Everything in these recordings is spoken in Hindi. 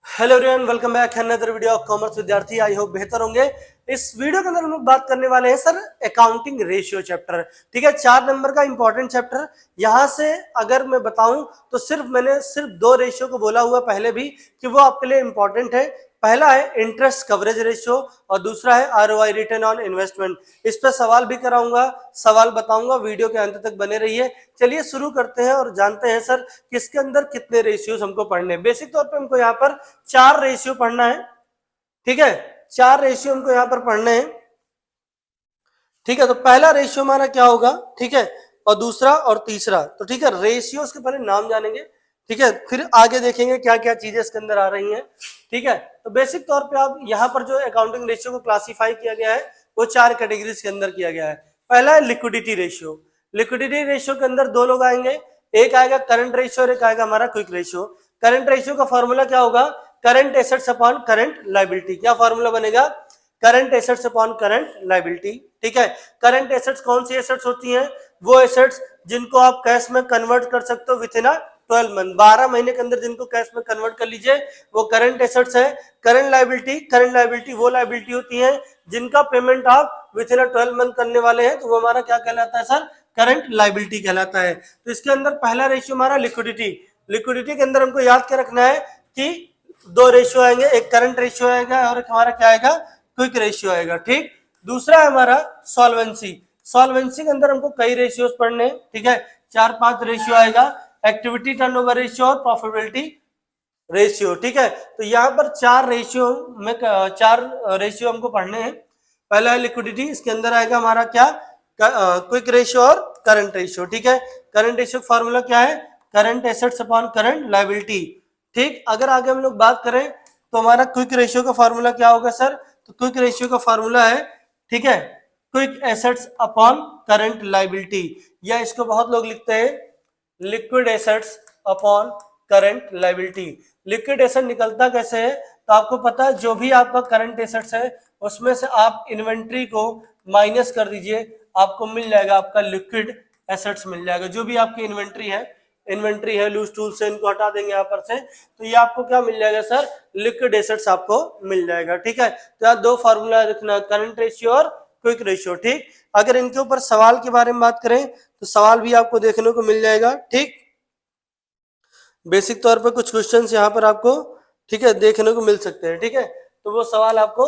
Hello everyone, welcome back another video of commerce Vidyarthi. I hope बेहतर होंगे। इस वीडियो के अंदर हम लोग बात करने वाले हैं सर अकाउंटिंग रेशियो चैप्टर। ठीक है, 4 नंबर का इंपॉर्टेंट चैप्टर। यहां से अगर मैं बताऊं तो मैंने सिर्फ 2 रेशियो को बोला हुआ पहले भी कि वो आपके लिए इंपॉर्टेंट है। पहला है इंटरेस्ट कवरेज रेशियो और दूसरा है आरओआई, रिटर्न ऑन इन्वेस्टमेंट। इस पर सवाल भी कराऊंगा, सवाल बताऊंगा, वीडियो के अंत तक बने रहिए। चलिए शुरू करते हैं और जानते हैं सर कि इसके अंदर कितने रेशियोज हमको पढ़ने हैं। बेसिक तौर पे हमको यहाँ पर 4 रेशियो पढ़ना है। ठीक है, 4 रेशियो हमको यहाँ पर पढ़ने हैं। ठीक है, तो पहला रेशियो हमारा क्या होगा, ठीक है, और दूसरा और तीसरा। तो ठीक है, रेशियोज के पहले नाम जानेंगे, ठीक है, फिर आगे देखेंगे क्या क्या चीजें इसके अंदर आ रही हैं। ठीक है, तो बेसिक तौर पे आप यहाँ पर जो अकाउंटिंग रेशियो को क्लासीफाई किया गया है वो 4 कैटेगरीज के अंदर किया गया है। पहला है लिक्विडिटी रेशियो। लिक्विडिटी रेशियो के अंदर 2 लोग आएंगे, एक आएगा करंट रेशियो और एक आएगा हमारा क्विक रेशियो। करंट रेशियो का फॉर्मूला क्या होगा, current assets upon current liability. क्या फॉर्मूला बनेगा, current assets upon current liability. ठीक है, करंट एसेट्स कौन सी एसेट्स होती हैं, वो एसेट्स जिनको आप कैश में कन्वर्ट कर सकते हो विद इन 12 मंथ, 12 महीने के अंदर जिनको कैश में कन्वर्ट कर लीजिए वो करंट एसेट्स है। करंट लायबिलिटी वो लायबिलिटी होती है जिनका पेमेंट आप विद इन 12 मंथ करने वाले हैं, तो वो हमारा क्या कहलाता है सर, करंट लायबिलिटी कहलाता है। तो इसके अंदर पहला रेशियो हमारा लिक्विडिटी। लिक्विडिटी के अंदर हमको याद क्या रखना है कि 2 रेशियो आएंगे, एक करंट रेशियो आएगा और एक हमारा क्या आएगा, क्विक रेशियो आएगा। ठीक, दूसरा है हमारा सॉल्वेंसी। सॉल्वेंसी के अंदर हमको कई रेशियोज पढ़ने हैं। ठीक है, 4-5 रेशियो आएगा, एक्टिविटी टर्नओवर रेशियो और प्रॉफिटेबिलिटी रेशियो। ठीक है, तो यहाँ पर 4 रेशियो में 4 रेशियो हमको पढ़ने हैं। पहला है लिक्विडिटी, इसके अंदर आएगा हमारा क्या, क्विक रेशियो और करंट रेशियो। ठीक है, करंट रेशियो फॉर्मूला क्या है, current assets upon current liability. ठीक, अगर आगे हम लोग बात करें तो हमारा क्विक रेशियो का फॉर्मूला क्या होगा सर, तो क्विक रेशियो का फॉर्मूला है, ठीक है, quick assets upon current liability, या इसको बहुत लोग लिखते हैं liquid assets upon current liability. Liquid asset निकलता कैसे है, तो आपको पता है जो भी आपका करंट एसेट्स है उसमें से आप इन्वेंट्री को माइनस कर दीजिए, आपको मिल जाएगा आपका लिक्विड एसेट्स मिल जाएगा। जो भी आपकी इन्वेंट्री है लूज टूल से, इनको हटा देंगे यहाँ पर से, तो ये आपको क्या मिल जाएगा सर, लिक्विड एसेट्स आपको मिल जाएगा। ठीक है, तो यहाँ 2 फॉर्मूला रखना, करंट रेशियो और क्विक रेशियो। ठीक, अगर इनके ऊपर सवाल के बारे में बात करें तो सवाल भी आपको देखने को मिल जाएगा। ठीक, बेसिक तौर पर कुछ क्वेश्चंस यहाँ पर आपको, ठीक है, देखने को मिल सकते हैं। ठीक है, तो वो सवाल आपको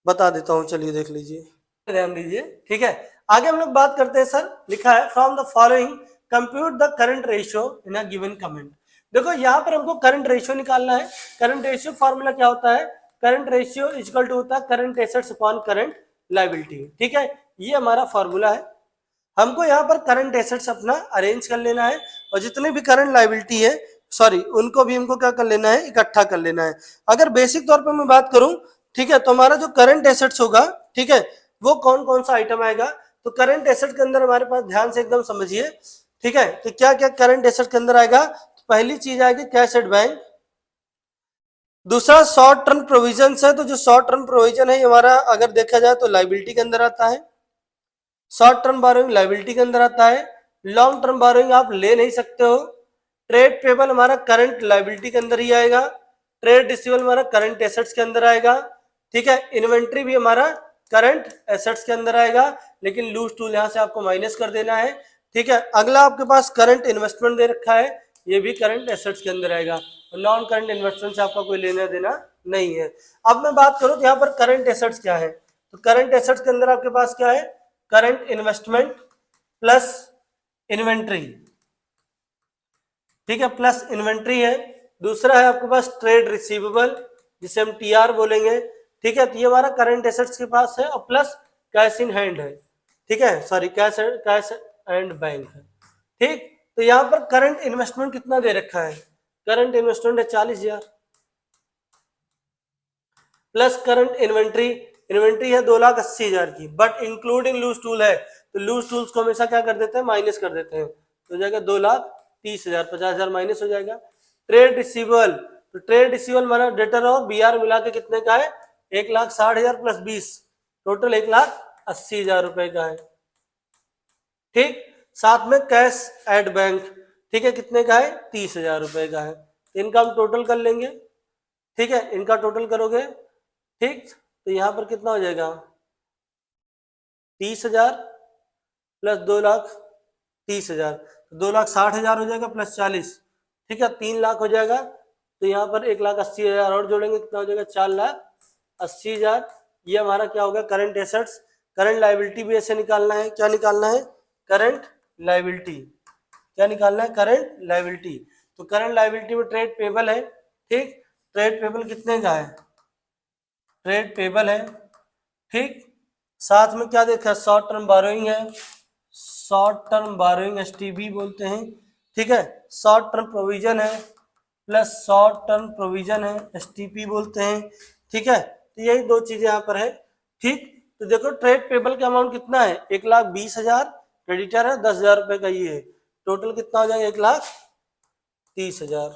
बता देता हूँ, चलिए देख लीजिए, ध्यान दीजिए। ठीक है, आगे हम लोग बात करते हैं सर, लिखा है from the following compute the current ratio in a given comment. देखो यहाँ पर हमको करंट रेशियो निकालना है। करंट रेशियो फॉर्मूला क्या होता है, करंट रेशियो इक्वल टू होता है current assets upon current liability. ठीक है, ये हमारा फॉर्मूला है। हमको यहाँ पर करंट एसेट्स अपना अरेंज कर लेना है और जितने भी करंट लायबिलिटी है, सॉरी, उनको भी हमको क्या कर लेना है, इकट्ठा कर लेना है। अगर बेसिक तौर पर मैं बात करूं, ठीक है, तो हमारा जो करंट एसेट्स होगा, ठीक है, वो कौन कौन सा आइटम आएगा, तो करंट एसेट के अंदर हमारे पास, ध्यान से एकदम समझिए, ठीक है, कि क्या क्या करंट एसेट के अंदर आएगा। तो पहली चीज आएगी कैश एट बैंक, दूसरा शॉर्ट टर्म प्रोविजन है, तो जो शॉर्ट टर्म प्रोविजन है हमारा अगर देखा जाए तो लायबिलिटी के अंदर आता है। शॉर्ट टर्म बोरोइंग लायबिलिटी के अंदर आता है, लॉन्ग टर्म बोरोइंग आप ले नहीं सकते हो। ट्रेड पेबल हमारा करंट लायबिलिटी के अंदर ही आएगा। ट्रेड रिसीवेबल हमारा करंट एसेट्स के अंदर आएगा। ठीक है, इन्वेंट्री भी हमारा करंट एसेट्स के अंदर आएगा, लेकिन लूज टूल यहां से आपको माइनस कर देना है। ठीक है, अगला आपके पास करंट इन्वेस्टमेंट दे रखा है, ये भी करंट एसेट्स के अंदर आएगा। नॉन करंट इन्वेस्टमेंट से आपका कोई लेना देना नहीं है। अब मैं बात करूं तो यहाँ पर करंट एसेट्स क्या है, तो करंट एसेट्स के अंदर आपके पास क्या है, करंट इन्वेस्टमेंट प्लस इन्वेंट्री। ठीक है, प्लस इन्वेंट्री है। दूसरा है आपके पास ट्रेड रिसीवेबल, जिसे हम टीआर बोलेंगे। ठीक है, तो ये हमारा करंट एसेट्स के पास है, और प्लस कैश इन हैंड है। ठीक है, सॉरी, कैश एंड बैंक है। ठीक, तो यहाँ पर करंट इन्वेस्टमेंट कितना दे रखा है, करंट इन्वेस्टमेंट है 40,000, प्लस करंट इन्वेंट्री है 2,80,000 की, बट इंक्लूडिंग लूज टूल है, तो लूज टूल्स को हमेशा क्या कर देते हैं, माइनस कर देते हैं, तो हो जाएगा 2,30,000, 50,000 माइनस हो जाएगा। ट्रेड रिसीवेबल, तो ट्रेड रिसीवेबल हमारा डेटर और बीआर मिला के कितने का है, 1,60,000 प्लस 20, टोटल 1,80,000 रुपए का है। ठीक, साथ में कैश एट बैंक, ठीक है, कितने का है, 30,000 रुपए का है। इनका हम टोटल कर लेंगे, ठीक है, इनका टोटल करोगे, ठीक, तो यहाँ पर कितना हो जाएगा 30,000 प्लस 2,30,000, 2,60,000 हो जाएगा प्लस 40, ठीक है, 3 लाख हो जाएगा। तो यहाँ पर 1,80,000 और जोड़ेंगे, कितना हो जाएगा 4,80,000। ये हमारा क्या होगा करंट एसेट्स। करंट लायबिलिटी भी ऐसे निकालना है, क्या निकालना है करंट लायबिलिटी, क्या निकालना है करंट लायबिलिटी। तो करंट लायबिलिटी में ट्रेड पेबल है, ठीक, ट्रेड पेबल कितने का है, ट्रेड पेबल है, ठीक, साथ में क्या देखा शॉर्ट टर्म बारोइंग है, शॉर्ट टर्म बारोइंग एसटीबी बोलते हैं, ठीक है, शॉर्ट टर्म प्रोविजन है प्लस शॉर्ट टर्म प्रोविजन है एसटीपी बोलते हैं, ठीक है। तो यही दो चीजें यहाँ पर है, ठीक। तो देखो ट्रेड पेबल का अमाउंट कितना है 1,20,000, क्रेडिटर है 10,000 रुपए का, ये है टोटल कितना हो जाएगा 1,30,000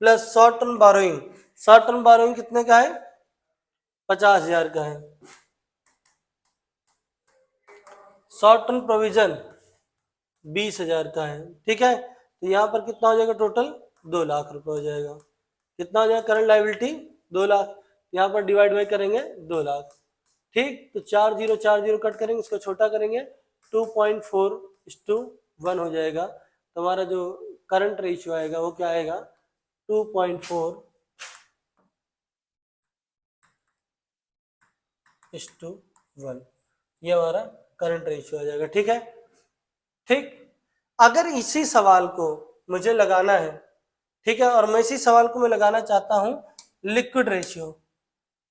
plus short term burrowing, short term burrowing कितने का है 50,000 का है, शॉर्ट टर्म प्रोविजन 20,000 का है, ठीक है। तो यहाँ पर कितना हो जाएगा टोटल 2 लाख रुपए हो जाएगा, कितना हो जाएगा करंट लायबिलिटी 2 लाख, यहाँ पर डिवाइड बाई करेंगे 2 लाख, ठीक। तो 4 0 4 0 कट करेंगे, इसको छोटा करेंगे 2.4:1 हो जाएगा। तो हमारा जो करंट रेशियो आएगा वो क्या आएगा 2.4:1, ये हमारा करंट रेशियो आ जाएगा, ठीक है, ठीक। अगर इसी सवाल को मुझे लगाना है, ठीक है, और मैं इसी सवाल को मैं लगाना चाहता हूं लिक्विड रेशियो,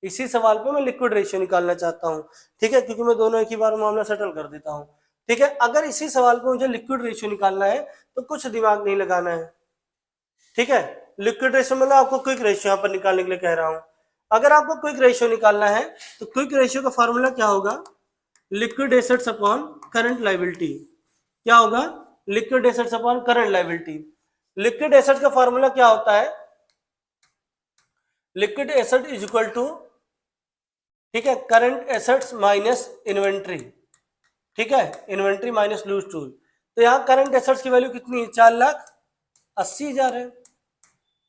इसी सवाल पे मैं लिक्विड रेशियो निकालना चाहता हूं, ठीक है, क्योंकि मैं दोनों एक ही बार मामला सेटल कर देता हूं, ठीक है। अगर इसी सवाल पे मुझे लिक्विड रेशियो निकालना है तो कुछ दिमाग नहीं लगाना है, ठीक है। लिक्विड रेशियो मतलब आपको क्विक रेशियो यहाँ पर निकालने के लिए कह रहा हूं। अगर आपको क्विक रेशियो निकालना है तो क्विक रेशियो का फॉर्मूला क्या होगा liquid assets upon current liability, क्या होगा liquid assets upon current liability. Liquid asset का फॉर्मूला क्या होता है liquid asset is equal to, ठीक है, करंट एसेट्स माइनस इन्वेंट्री, ठीक है, इन्वेंट्री माइनस लूज टूल। तो यहाँ करंट एसेट्स की वैल्यू कितनी है 4,80,000 है,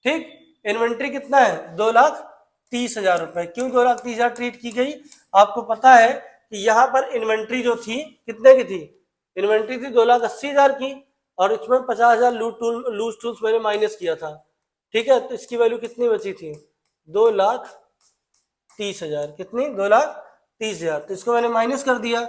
ठीक। इन्वेंट्री कितना है 2,30,000 रुपए। क्यों 2,30,000 ट्रीट की गई, आपको पता है कि यहाँ पर इन्वेंट्री जो थी कितने की थी, इन्वेंट्री थी 2,80,000 की, और इसमें 50,000 लूज टूल्स मैंने माइनस किया था, ठीक है। तो इसकी वैल्यू कितनी बची थी 2,30,000, कितनी 2,30,000, तो इसको मैंने माइनस कर दिया,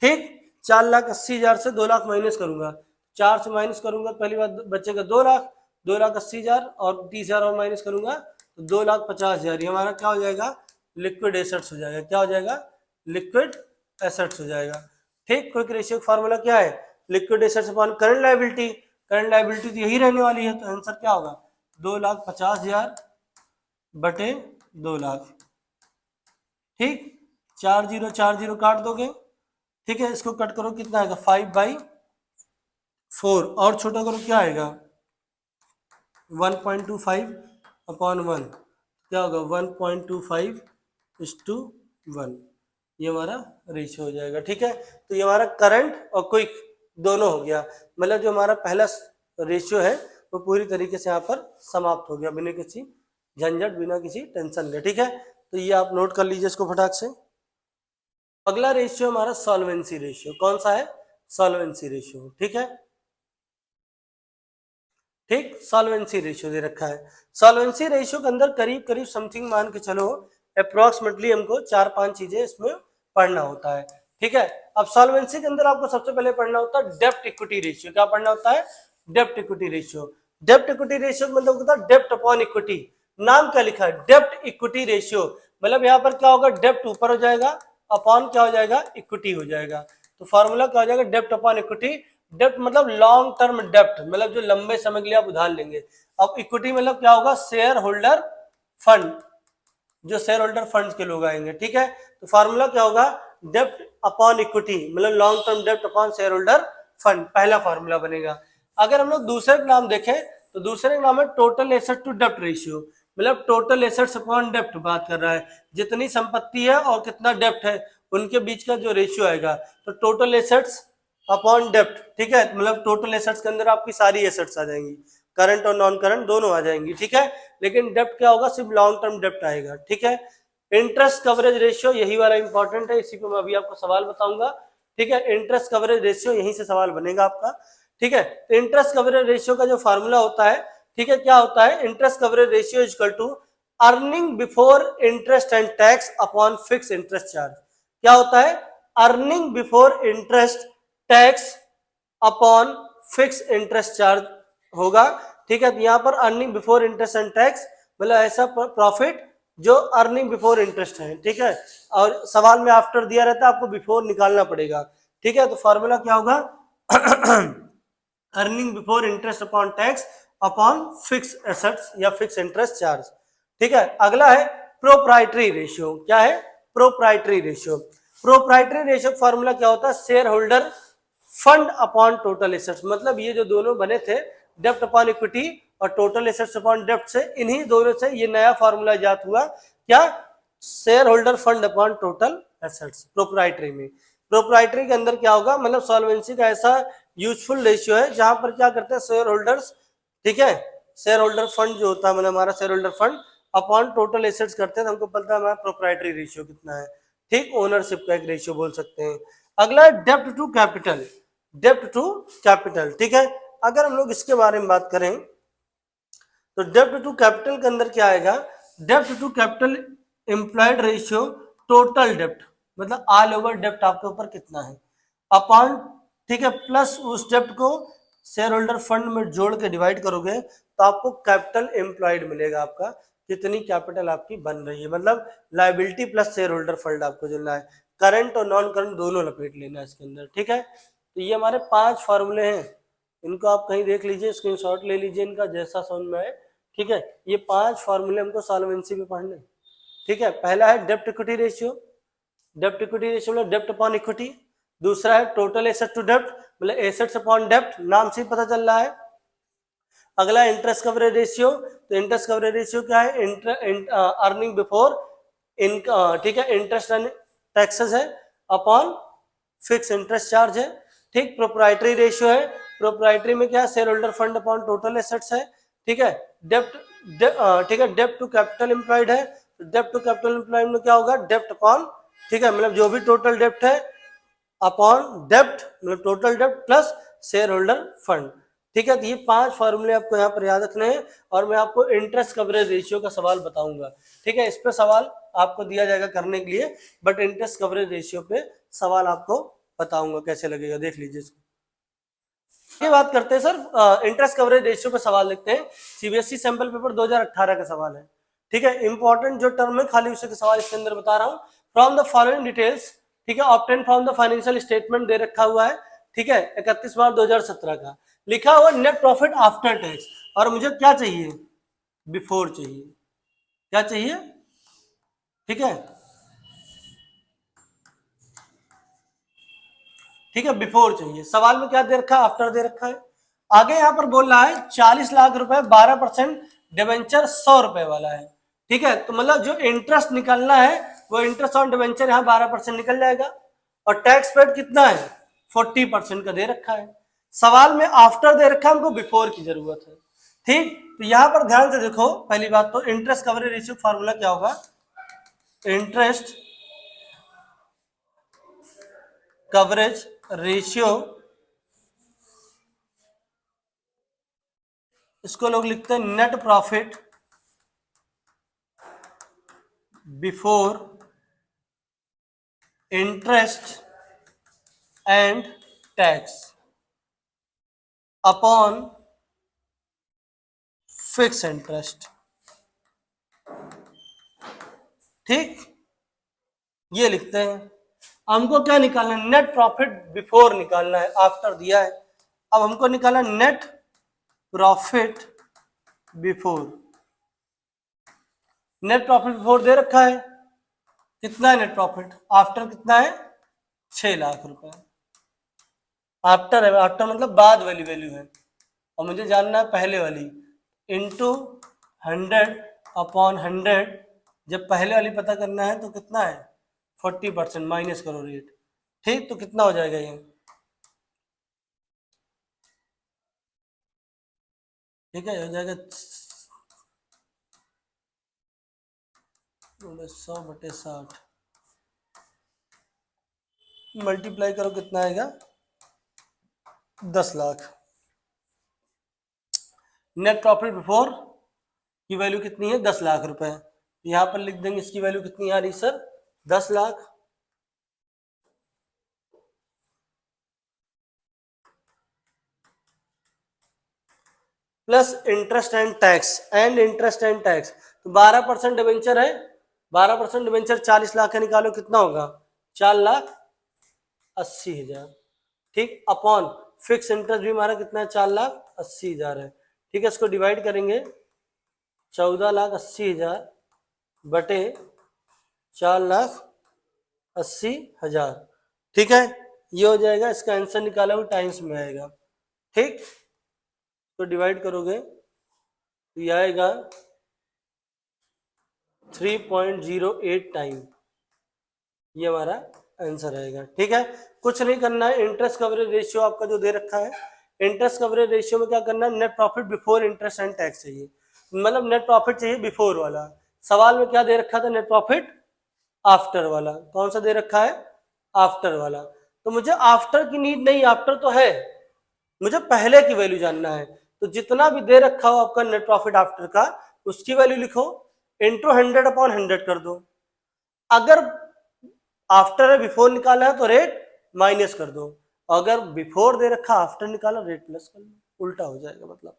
ठीक। 4,80,000 से 2 लाख माइनस करूंगा, 4 से माइनस करूंगा, पहली बात बचेगा 2 लाख, 2,80,000 और 30,000 और माइनस करूंगा तो 2,50,000, ये हमारा क्या हो जाएगा लिक्विड एसेट्स हो जाएगा, क्या हो जाएगा लिक्विड एसेट्स हो जाएगा, ठीक। क्विक रेशियो का फार्मूला क्या है liquid assets upon current liability, current liability तो यही रहने वाली है, तो आंसर क्या होगा 2,50,000 बटे 2 लाख, ठीक। 4 0 4 0 काट दोगे, ठीक है, इसको कट करो कितना आएगा 5/4, और छोटा करो क्या आएगा 1.25/1, क्या होगा 1.25:1, ये हमारा रेशियो हो जाएगा, ठीक है। तो ये हमारा करंट और क्विक दोनों हो गया, मतलब जो हमारा पहला रेशियो है वो पूरी तरीके से यहाँ पर समाप्त हो गया बिना किसी झंझट, बिना किसी टेंशन के, ठीक है। तो ये आप नोट कर लीजिए इसको फटाक से। अगला रेशियो हमारा सॉल्वेंसी रेशियो, कौन सा है सॉल्वेंसी रेशियो, ठीक है, ठीक। सॉल्वेंसी रेशियो दे रखा है, सॉल्वेंसी रेशियो के अंदर करीब करीब समथिंग मान के चलो अप्रोक्सीमेटली हमको 4-5 चीजें इसमें पढ़ना होता है, ठीक है। अब सॉल्वेंसी के अंदर आपको सबसे पहले पढ़ना होता है डेब्ट इक्विटी रेशियो, क्या पढ़ना होता है डेब्ट इक्विटी रेशियो। डेब्ट इक्विटी रेशियो मतलब होता है डेब्ट अपॉन इक्विटी, नाम क्या लिखा है डेब्ट इक्विटी रेशियो, मतलब यहाँ पर क्या होगा डेब्ट ऊपर हो जाएगा, अपॉन क्या हो जाएगा इक्विटी हो जाएगा, तो फॉर्मूला क्या हो जाएगा डेब्ट अपॉन इक्विटी। डेब्ट मतलब लॉन्ग टर्म डेब्ट, मतलब जो लंबे समय के लिए आप उधार लेंगे। अब इक्विटी मतलब क्या होगा शेयर होल्डर फंड, जो शेयर होल्डर फंड के लोग आएंगे, ठीक है। तो फार्मूला क्या होगा डेब्ट अपॉन इक्विटी, मतलब लॉन्ग टर्म डेब्ट अपॉन शेयर होल्डर फंड, पहला फार्मूला बनेगा। अगर हम लोग दूसरे का नाम देखें तो दूसरे का नाम है टोटल एसेट टू डेब्ट रेशियो, मतलब टोटल एसेट्स अपॉन डेब्ट बात कर रहा है, जितनी संपत्ति है और कितना डेब्ट है उनके बीच का जो रेशियो आएगा, तो टोटल एसेट्स अपॉन डेब्ट, ठीक है, मतलब टोटल एसेट्स के अंदर आपकी सारी एसेट्स आ जाएंगी, करंट और नॉन करंट दोनों आ जाएंगी, ठीक है। लेकिन डेप्ट क्या होगा, सिर्फ लॉन्ग टर्म डेप्ट आएगा, ठीक है। इंटरेस्ट कवरेज रेशियो यही वाला इंपॉर्टेंट है, इसी पे मैं अभी आपको सवाल बताऊंगा, ठीक है। इंटरेस्ट कवरेज रेशियो यहीं से सवाल बनेगा आपका, ठीक है। तो इंटरेस्ट कवरेज रेशियो का जो फार्मूला होता है, ठीक है, क्या होता है, interest coverage ratio is equal to earning before interest and tax upon fix interest charge. क्या होता है, earning before interest tax upon fix interest charge होगा, ठीक है। तो यहाँ पर earning before interest and tax मतलब ऐसा प्रॉफिट जो अर्निंग बिफोर इंटरेस्ट है, ठीक है। और सवाल में आफ्टर दिया रहता है, आपको बिफोर निकालना पड़ेगा, ठीक है। तो फॉर्मूला क्या होगा, earning before interest upon tax upon fix assets या फिक्स इंटरेस्ट चार्ज, ठीक है। अगला है प्रोप्राइटरी रेशियो। क्या है, proprietary ratio. Proprietary ratio formula क्या होता है, share holder fund upon total assets. मतलब ये जो दोनों बने थे, डेप्ट अपॉन इक्विटी और टोटल एसेट्स अपॉन डेप्ट से, इन्हीं दोनों से ये नया फॉर्मूला इजाद हुआ, क्या, share holder fund upon total assets proprietary में। प्रोप्राइटरी के अंदर क्या होगा, मतलब सॉल्वेंसी का ऐसा यूजफुल रेशियो है जहां पर क्या करते हैं शेयर होल्डर्स, ठीक है, शेयर होल्डर फंड जो होता है, मतलब हमारा share holder fund upon total assets करते हैं, तो हमको पता है हमारा प्रोप्राइटरी रेशियो कितना है, ठीक, ओनरशिप का एक रेशियो बोल सकते हैं। अगला डेप्ट टू कैपिटल, डेप्ट टू कैपिटल, ठीक है। अगर हम लोग इसके बारे में बात करें तो डेप्ट टू कैपिटल के अंदर क्या आएगा, डेप्ट to capital employed ratio total डेप्ट, मतलब ऑल ओवर डेप्ट आपके ऊपर कितना है अपॉन, ठीक है, प्लस उस डेप्ट को शेयर होल्डर फंड में जोड़ के डिवाइड करोगे तो आपको कैपिटल एम्प्लॉयड मिलेगा, आपका कितनी कैपिटल आपकी बन रही है, मतलब liability plus share holder fund आपको जोड़ना है, करंट और नॉन करंट दोनों लपेट लेना है इसके अंदर, ठीक है। तो ये हमारे 5 फॉर्मूले हैं, इनको आप कहीं देख लीजिए, स्क्रीनशॉट ले लीजिए इनका जैसा समझ में आए, ठीक है। ये 5 फॉर्मूले हमको सॉल्वेंसी में पढ़ने, ठीक है। पहला है डेप्ट इक्विटी रेशियो, डेप्ट इक्विटी रेशियो मतलब डेप्ट अपॉन इक्विटी। दूसरा है टोटल एसेट टू डेप्ट, मतलब एसेट्स अपॉन डेप्ट, नाम से ही पता चल रहा है। अगला इंटरेस्ट कवरेज रेशियो, तो इंटरेस्ट कवरेज रेशियो क्या है, अर्निंग बिफोर इन, ठीक है, इंटरेस्ट एंड टैक्सेस है अपॉन फिक्स इंटरेस्ट चार्ज है, ठीक। प्रोप्राइटरी रेशियो है, प्रोप्राइटरी में क्या है, share holder fund upon total assets है, ठीक है। डेप्ट, ठीक है, डेप्ट टू कैपिटल एम्प्लॉयड है, तो डेप्ट टू कैपिटल एम्प्लॉयड में क्या होगा, डेप्ट अपॉन, ठीक है, मतलब जो भी टोटल डेप्ट है अपॉन डेप्ट, मतलब टोटल डेप्ट प्लस शेयर होल्डर फंड, ठीक है। तो ये 5 फॉर्मूले आपको यहाँ पर याद रखने हैं, और मैं आपको इंटरेस्ट कवरेज रेशियो का सवाल बताऊंगा, ठीक है। इस पे सवाल आपको दिया जाएगा करने के लिए, बट इंटरेस्ट कवरेज रेशियो पे सवाल आपको बताऊंगा कैसे लगेगा, देख लीजिए इसको। ये बात करते हैं सर इंटरेस्ट कवरेज रेशियो पे सवाल लिखते हैं, सीबीएसई सैंपल पेपर 2018 का सवाल है, ठीक है। इंपॉर्टेंट जो टर्म है खाली उसी के सवाल इसके अंदर बता रहा हूँ। फ्रॉम द फॉलोइंग डिटेल्स, ठीक है, obtain from the financial statement दे रखा हुआ है, ठीक है, 31 मार्च 2017 का, लिखा हुआ नेट प्रॉफिट आफ्टर टैक्स, और मुझे क्या चाहिए, बिफोर चाहिए, क्या चाहिए, ठीक है, ठीक है, बिफोर चाहिए। सवाल में क्या दे रखा है, आफ्टर दे रखा है। आगे यहाँ पर बोल रहा है 40 लाख रुपए 12% डिवेंचर 100 रुपए वाला है, ठीक है। तो मतलब जो इंटरेस्ट निकलना है वो इंटरेस्ट ऑन डिवेंचर यहाँ 12% निकल जाएगा, और टैक्स पेड कितना है 40% का दे रखा है। सवाल में आफ्टर दे रखा है, हमको बिफोर की जरूरत है, ठीक। तो यहाँ पर ध्यान से देखो, पहली बात तो इंटरेस्ट कवरेज रेशियो फॉर्मूला क्या होगा, इंटरेस्ट कवरेज रेशियो, इसको लोग लिखते हैं net profit before interest and tax upon fix interest, ठीक, ये लिखते हैं। हमको क्या निकालना है, नेट प्रॉफिट बिफोर निकालना है, आफ्टर दिया है, अब हमको निकालना net profit before. Net profit before they रखा है, कितना है नेट प्रॉफिट, आफ्टर कितना है 6 लाख रुपए, आफ्टर है, आफ्टर मतलब बाद वाली वैल्यू है, और मुझे जानना है पहले वाली, इंटू 100 अपॉन 100, जब पहले वाली पता करना है तो कितना है 40%, माइनस करो रेट, ठीक। तो कितना हो जाएगा ये, ठीक है, हो जाएगा 100/60, मल्टीप्लाई करो कितना आएगा 10 लाख। नेट प्रॉफिट बिफोर की वैल्यू कितनी है 10 लाख रुपए। यहां पर लिख देंगे इसकी वैल्यू कितनी आ रही sir 10 lakh. Plus interest and tax तो 12% डिवेंचर है, 12% डिवेंचर 40 लाख का निकालो कितना होगा 4,80,000। ठीक, अपॉन फिक्स इंटरेस्ट भी हमारा कितना है 4,80,000 है। ठीक है, इसको डिवाइड करेंगे 14,80,000 बटे 4,80,000। ठीक है, ये हो जाएगा, इसका आंसर निकाला हुआ टाइम्स में आएगा। ठीक, तो डिवाइड करोगे तो ये आएगा 3.08 टाइम, ये हमारा आंसर आएगा। ठीक है, कुछ नहीं करना है, इंटरेस्ट कवरेज रेशियो आपका जो दे रखा है, इंटरेस्ट कवरेज रेशियो में क्या करना है, net profit before interest and tax चाहिए, मतलब नेट प्रॉफिट चाहिए बिफोर वाला। सवाल में क्या दे रखा था, नेट प्रॉफिट आफ्टर वाला। कौन सा दे रखा है, आफ्टर वाला। तो मुझे आफ्टर की नीड नहीं, आफ्टर तो है, मुझे पहले की वैल्यू जानना है। तो जितना भी दे रखा हो आपका नेट प्रॉफिट आफ्टर का, उसकी वैल्यू लिखो, इंटू 100/100 कर दो। अगर आफ्टर है बिफोर निकाला है तो रेट माइनस कर दो, अगर बिफोर दे रखा आफ्टर निकाला रेट प्लस कर लो, उल्टा हो जाएगा मतलब।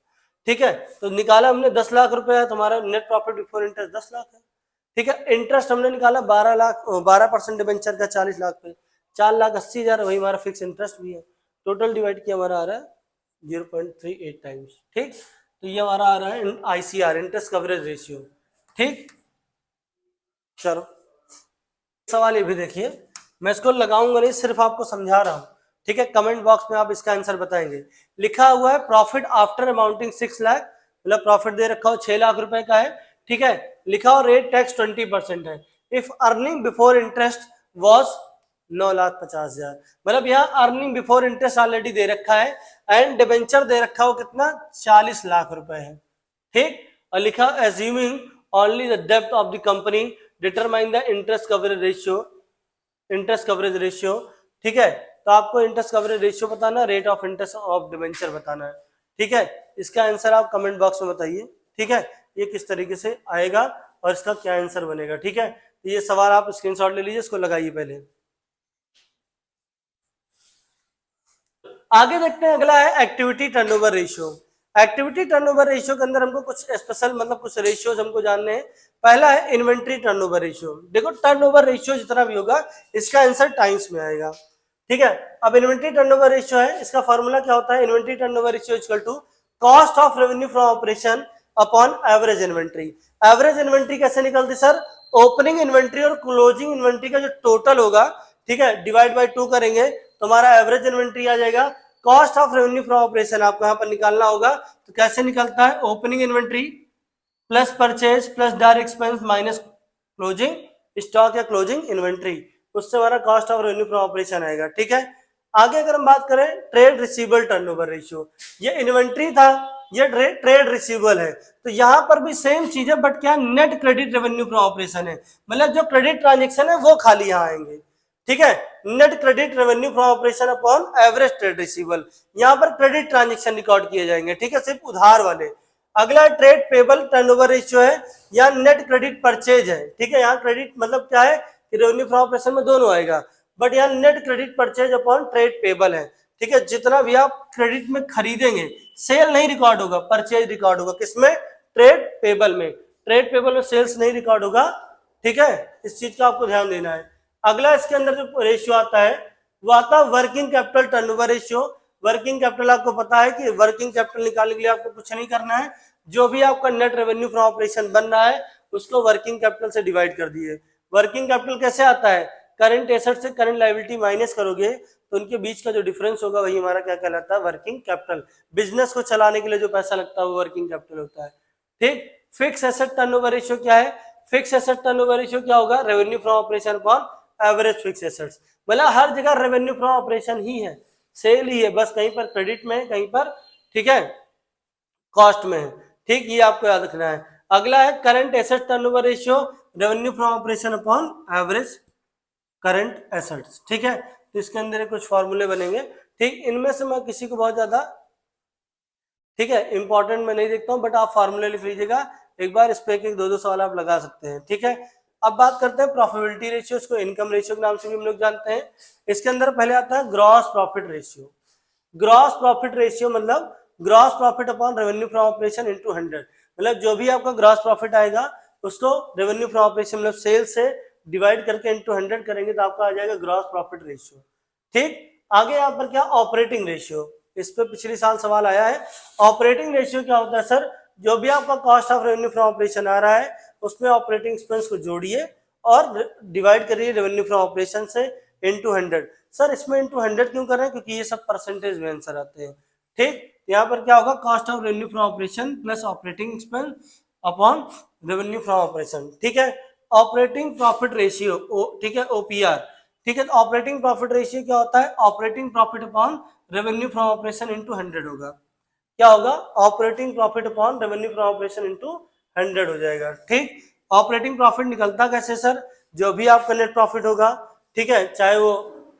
ठीक है, तो निकाला हमने 10 लाख रुपए है, तुम्हारा net profit before interest 10 lakh है। ठीक है, इंटरेस्ट हमने निकाला 12 लाख, 12% डिबेंचर का 40 लाख पे, 4,80,000 वही हमारा फिक्स इंटरेस्ट भी है। टोटल डिवाइड किया हमारा आ रहा है 0.38 टाइम्स। ठीक, तो ये हमारा आ रहा है ICR, इंटरेस्ट कवरेज रेशियो। ठीक, चलो सवाल ये भी देखिए, मैं इसको लगाऊंगा नहीं, सिर्फ आपको समझा रहा हूं। ठीक है, कमेंट बॉक्स में आप इसका आंसर बताएंगे। लिखा हुआ है प्रॉफिट आफ्टर अमाउंटिंग 6 लाख, मतलब प्रॉफिट दे रखा हो 6 लाख रुपए का है। ठीक है, लिखा हो रेट टैक्स 20% है। If earning before interest was 9,50,000, मतलब यहाँ अर्निंग बिफोर इंटरेस्ट ऑलरेडी दे रखा है एंड डिबेंचर दे रखा हो कितना 40 लाख रुपए है। ठीक, और लिखा assuming only the depth of the company determine the interest coverage ratio. ठीक है, तो आपको इंटरेस्ट कवरेज रेशियो बताना, rate of interest of debenture बताना है। ठीक है, इसका आंसर आप कमेंट बॉक्स में बताइए। ठीक है, ये किस तरीके से आएगा और इसका क्या आंसर बनेगा। ठीक है, तो ये सवाल आप स्क्रीनशॉट ले लीजिए, इसको लगाइए पहले। आगे देखते हैं, अगला है activity turnover ratio. Activity turnover ratio के अंदर हमको कुछ स्पेशल, मतलब कुछ रेशियोज हमको जानने हैं। पहला है इन्वेंट्री टर्नओवर रेशियो। देखो टर्नओवर रेशियो जितना भी होगा इसका आंसर टाइम्स में आएगा। ठीक है, अब इन्वेंट्री टर्नओवर रेशियो है, इसका फॉर्मूला क्या होता है, inventory turnover ratio equal to cost of revenue from operation upon average inventory. Average inventory कैसे निकलती सर, ओपनिंग इन्वेंट्री और क्लोजिंग इन्वेंट्री का जो टोटल होगा, ठीक है, डिवाइड बाय 2 करेंगे तो हमारा एवरेज इन्वेंट्री आ जाएगा। Cost of revenue from operation आपको यहाँ पर निकालना होगा, तो कैसे निकलता है, opening inventory plus purchase plus direct expense minus closing stock या क्लोजिंग इन्वेंट्री, उससे हमारा cost of revenue from operation आएगा। ठीक है, आगे अगर हम बात करें ट्रेड रिसीवेबल टर्नओवर रेशियो, ये इन्वेंट्री था, ये ट्रेड रिसीवेबल है, तो यहां पर भी सेम चीज है, बट क्या net credit revenue from operation है, मतलब जो क्रेडिट ट्रांजेक्शन है वो खाली यहाँ आएंगे। ठीक है, net credit revenue from operation upon average trade receivable, यहाँ पर क्रेडिट ट्रांजेक्शन रिकॉर्ड किए जाएंगे। ठीक है, सिर्फ उधार वाले। अगला ट्रेड पेबल टर्नओवर रेशियो है, या नेट क्रेडिट परचेज है। ठीक है, यहाँ क्रेडिट मतलब क्या है कि रेवेन्यू फ्रॉम ऑपरेशन में दोनों आएगा, बट यहाँ net credit purchase upon trade payable है। ठीक है, जितना भी आप क्रेडिट में खरीदेंगे, सेल नहीं रिकॉर्ड होगा, परचेज रिकॉर्ड होगा, किसमें, ट्रेड पेबल में। ट्रेड पेबल में सेल्स नहीं रिकॉर्ड होगा। ठीक है, इस चीज का आपको ध्यान देना है। अगला इसके अंदर जो रेशियो आता है वो आता है working capital turnover ratio. Working capital आपको पता है कि वर्किंग कैपिटल निकालने के लिए आपको कुछ नहीं करना है, जो भी आपका नेट रेवेन्यू फ्रॉम ऑपरेशन बन रहा है उसको वर्किंग कैपिटल से डिवाइड कर दिए। वर्किंग कैपिटल कैसे आता है, करंट एसेट से करंट लायबिलिटी माइनस करोगे तो उनके बीच का जो डिफरेंस होगा वही हमारा क्या कहलाता है, वर्किंग कैपिटल। बिजनेस को चलाने के लिए जो पैसा लगता है वो वर्किंग कैपिटल होता है। ठीक, फिक्स एसेट टर्नओवर रेशियो क्या है, फिक्स एसेट टर्नओवर रेशियो क्या होगा, revenue from operation upon average fix assets. मतलब हर जगह रेवेन्यू फ्रॉम ऑपरेशन ही है, सेल ही है, बस कहीं पर क्रेडिट में, कहीं पर, ठीक है, कॉस्ट में है, ठीक, ये आपको याद रखना है। अगला है current asset turnover ratio, revenue from operation upon average current assets, ठीक है। तो इसके अंदर कुछ फॉर्मूले बनेंगे, ठीक, इनमें से मैं किसी को बहुत ज्यादा, ठीक है, इंपॉर्टेंट मैं नहीं देखता हूं, बट आप फॉर्मूले लिख लीजिएगा एक बार, इस पे एक दो सवाल आप लगा सकते हैं, ठीक है। अब बात करते हैं प्रॉफिटेबिलिटी रेशियो, इसको इनकम रेशियो के नाम से भी हम लोग जानते हैं। इसके अंदर पहले आता है gross profit ratio. Gross profit ratio मतलब gross profit upon revenue from operation into 100, मतलब जो भी आपका ग्रॉस प्रॉफिट आएगा उसको रेवेन्यू फ्रॉम ऑपरेशन मतलब सेल से डिवाइड करके इनटू 100 करेंगे तो आपका आ जाएगा ग्रॉस प्रॉफिट रेशियो, ठीक। आगे यहाँ पर क्या, ऑपरेटिंग रेशियो, इस पे पिछले साल सवाल आया है। ऑपरेटिंग रेशियो क्या होता है सर, जो भी आपका cost of revenue from operation आ रहा है उसमें ऑपरेटिंग एक्सपेंस को जोड़िए और डिवाइड करिए रेवेन्यू फ्रॉम ऑपरेशन से इनटू 100। सर इसमें इनटू 100 क्यों कर रहे हैं, क्योंकि ये सब परसेंटेज में आंसर आते हैं, ठीक। यहाँ पर क्या होगा, cost of revenue from operation plus operating expense upon revenue from operation, ठीक है। ऑपरेटिंग प्रॉफिट रेशियो, ठीक है, ओपीआर, ठीक है। तो ऑपरेटिंग प्रॉफिट रेशियो क्या होता है, operating profit upon revenue from operation into 100 होगा। क्या होगा, operating profit upon revenue from operation into 100 हो जाएगा, ठीक। ऑपरेटिंग प्रॉफिट निकलता कैसे सर, जो भी आपका नेट प्रॉफिट होगा, ठीक है, चाहे वो,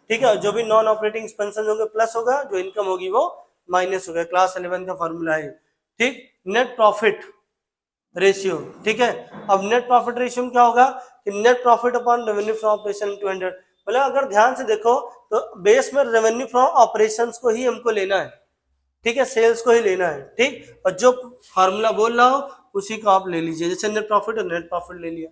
ठीक है, जो भी नॉन ऑपरेटिंग एक्सपेंसेस होंगे प्लस होगा, जो इनकम होगी वो माइनस होगा, क्लास 11 का फॉर्मूला है, ठीक। नेट प्रॉफिट रेशियो, ठीक है। अब नेट प्रॉफिट रेशियो में क्या होगा कि net profit upon revenue from operation into 100, मतलब अगर ध्यान से देखो तो बेस में रेवेन्यू फ्रॉम ऑपरेशंस को ही हमको लेना है, ठीक है, सेल्स को ही लेना है, ठीक। और जो फार्मूला बोल रहा हूं उसी को आप ले लीजिए, जैसे नेट प्रॉफिट और नेट प्रॉफिट ले लिया,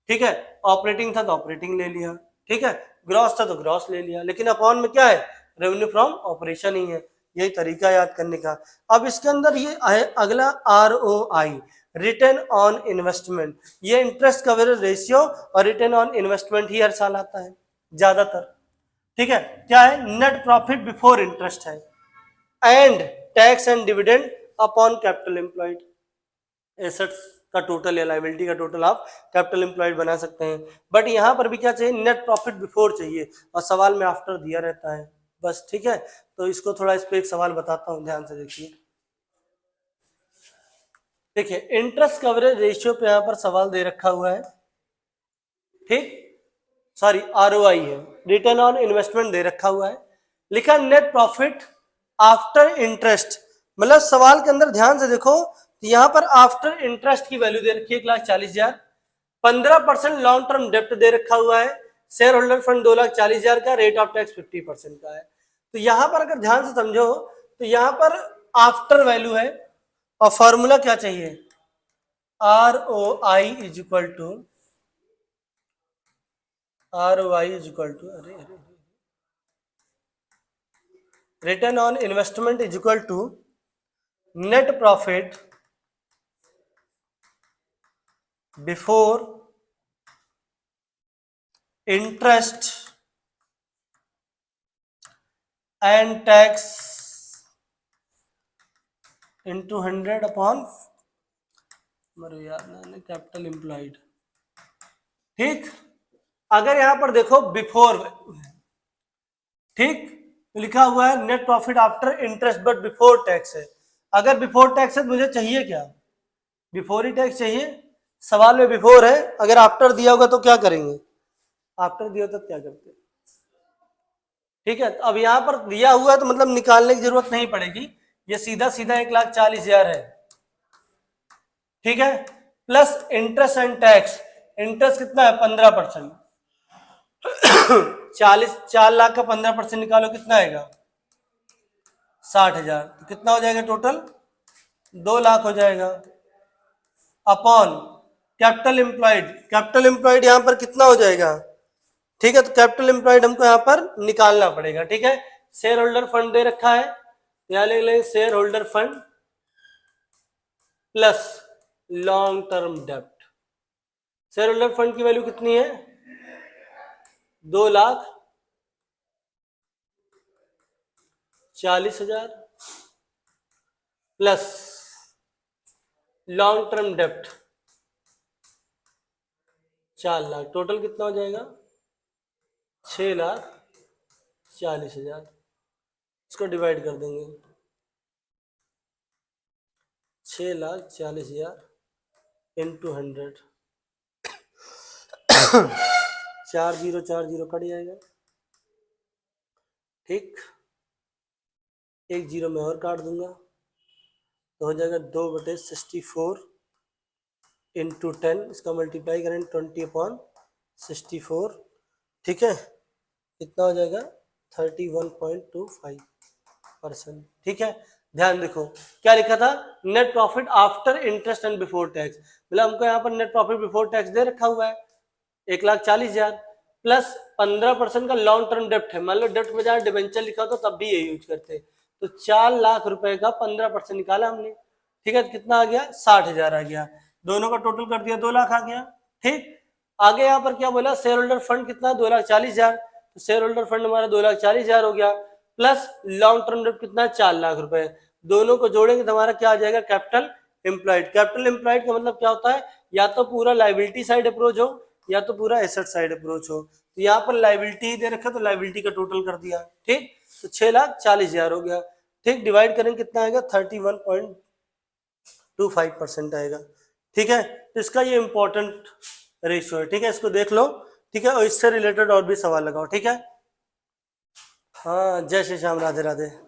ठीक है। ऑपरेटिंग था तो ऑपरेटिंग ले लिया, ठीक है। ग्रॉस था तो ग्रॉस ले लिया, लेकिन अपॉन में क्या है, रेवेन्यू फ्रॉम ऑपरेशन ही है, यही तरीका याद करने का। अब इसके अंदर ये है अगला ROI, रिटर्न ऑन इन्वेस्टमेंट, ये इंटरेस्ट कवरेज रेशियो और रिटर्न ऑन इन्वेस्टमेंट ही हर साल आता है ज्यादातर, ठीक है। क्या है, नेट प्रॉफिट बिफोर इंटरेस्ट है and tax and dividend upon capital employed, assets का टोटल या लायबिलिटी का टोटल आप कैपिटल एम्प्लॉयड बना सकते हैं। बट यहां पर भी क्या चाहिए, नेट प्रॉफिट बिफोर चाहिए, और सवाल में आफ्टर दिया रहता है बस, ठीक है। तो इसको थोड़ा इस पे एक सवाल बताता हूं, ध्यान से देखिए। देखिए इंटरेस्ट कवरेज रेशियो पे यहां पर सवाल दे रखा हुआ है, ठीक, सॉरी ROI है, रिटर्न ऑन इन्वेस्टमेंट दे रखा हुआ है, लिखा नेट प्रॉफिट आफ्टर इंटरेस्ट, मतलब सवाल के अंदर ध्यान से देखो तो यहां पर आफ्टर इंटरेस्ट की वैल्यू दे रखी है 1,40,000, 15% लॉन्ग टर्म डेप्ट दे रखा हुआ है, शेयर होल्डर फंड 2,40,000 का, रेट ऑफ टैक्स 50% का है। तो यहां पर अगर ध्यान से समझो तो यहां पर आफ्टर वैल्यू है और फॉर्मूला क्या चाहिए, ROI इज इक्वल टू अरे return on investment is equal to net profit before interest and tax into 100 upon capital employed, ठीक। अगर यहां पर देखो बिफोर, ठीक, तो लिखा हुआ है net profit after interest but before tax है, अगर बिफोर टैक्स है तो मुझे चाहिए क्या, बिफोर ही टैक्स चाहिए, सवाल में बिफोर है, अगर आफ्टर दिया होगा तो क्या करेंगे, आफ्टर दिया तो क्या करते, ठीक है। तो अब यहां पर दिया हुआ है तो मतलब निकालने की जरूरत नहीं पड़ेगी, ये सीधा सीधा 1,40,000 है, ठीक है, plus interest and tax, interest कितना है 15%, 4 लाख का 15% निकालो कितना आएगा 60,000, तो कितना हो जाएगा टोटल 2 लाख हो जाएगा, upon capital employed, capital employed यहां पर कितना हो जाएगा, ठीक है। तो कैपिटल एम्प्लॉयड हमको यहां पर निकालना पड़ेगा, ठीक है। शेयर होल्डर फंड दे रखा है, यहां ले लें shareholder fund plus long term डेप्ट, शेयर होल्डर फंड की वैल्यू कितनी है 2,40,000 प्लस लॉन्ग टर्म डेप्ट 4 लाख, टोटल कितना हो जाएगा 6,40,000, इसको डिवाइड कर देंगे, 6,40,000 इंटू 100, 4040 कट जाएगा, ठीक, एक जीरो में और काट दूंगा तो हो जाएगा 2/64 इंटू 10, इसका मल्टीप्लाई करें 20/64, ठीक है, कितना हो जाएगा 31.25%, ठीक है। ध्यान देखो क्या लिखा था, net profit after interest and before tax, मतलब हमको यहाँ पर नेट प्रॉफिट बिफोर टैक्स दे रखा हुआ है 1,40,000 प्लस 15% का लॉन्ग टर्म डेप्ट है, मान लो डेप्ट में जहाँ डिबेंचर लिखा हो तो तब भी ये यूज करते, तो 4 लाख रुपए का 15% निकाला हमने, ठीक है, कितना आ गया 60,000 आ गया, दोनों का टोटल कर दिया 2 लाख आ गया, ठीक। आगे यहाँ पर क्या बोला, शेयर होल्डर फंड कितना 2,40,000, तो शेयर होल्डर फंड हमारा 2,40,000 हो गया, प्लस लॉन्ग टर्म डेप्ट कितना 4 लाख रुपए, दोनों को जोड़ेंगे तो हमारा क्या आ जाएगा कैपिटल एम्प्लॉयड। कैपिटल एम्प्लॉयड का मतलब क्या होता है, या तो पूरा लाइबिलिटी साइड अप्रोच हो या तो पूरा एसेट साइड अप्रोच हो, तो यहाँ पर लाइबिलिटी दे रखा तो लाइबिलिटी का टोटल कर दिया, ठीक, तो 6,40,000 हो गया, ठीक, डिवाइड करेंगे कितना आएगा 31.25% आएगा, ठीक है। तो इसका ये इंपॉर्टेंट रेशियो है, ठीक है, इसको देख लो, ठीक है, और इससे रिलेटेड और भी सवाल लगाओ, ठीक है। हाँ, जय श्री श्याम, राधे राधे।